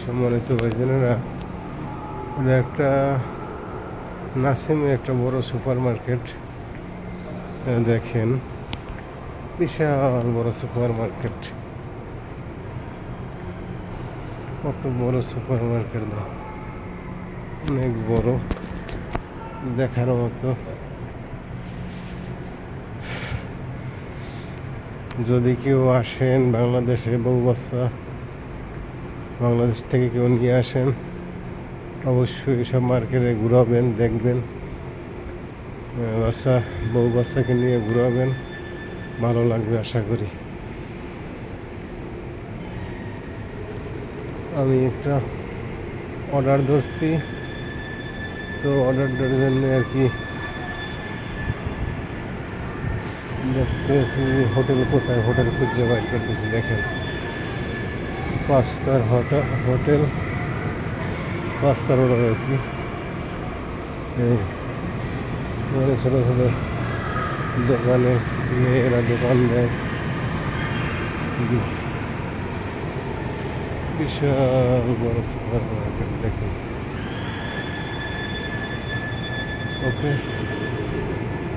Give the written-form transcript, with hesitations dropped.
সম্মানিত ভাইজানেরা, এটা একটা নাসিমে একটা বড় সুপার মার্কেট। দেখেন, বিশাল বড় সুপার মার্কেট। কত বড় সুপার মার্কেট, অনেক বড়, দেখার মতো। যদি কেউ আসেন বাংলাদেশে, বাংলাদেশ থেকে কেউ নিয়ে আসেন, অবশ্যই সব মার্কেটে ঘুরাবেন, দেখবেন। বউ বাচ্চাকে নিয়ে ঘুরাবেন, ভালো লাগবে আশা করি। আমি একটা অর্ডার ধরছি, তো অর্ডারটার জন্য আর কি দেখতেছি হোটেল কোথায়, হোটেল খুঁজে বাইর করতেছি। দেখেন, 5 স্টার হোটেল, 5 স্টার অর্ডার আর কি। এখানে ছোটো ছোটো দোকানে মেয়েরা দোকান দেয়। বিশাল বড় সুপার মার্কেট, দেখেন। ওকে।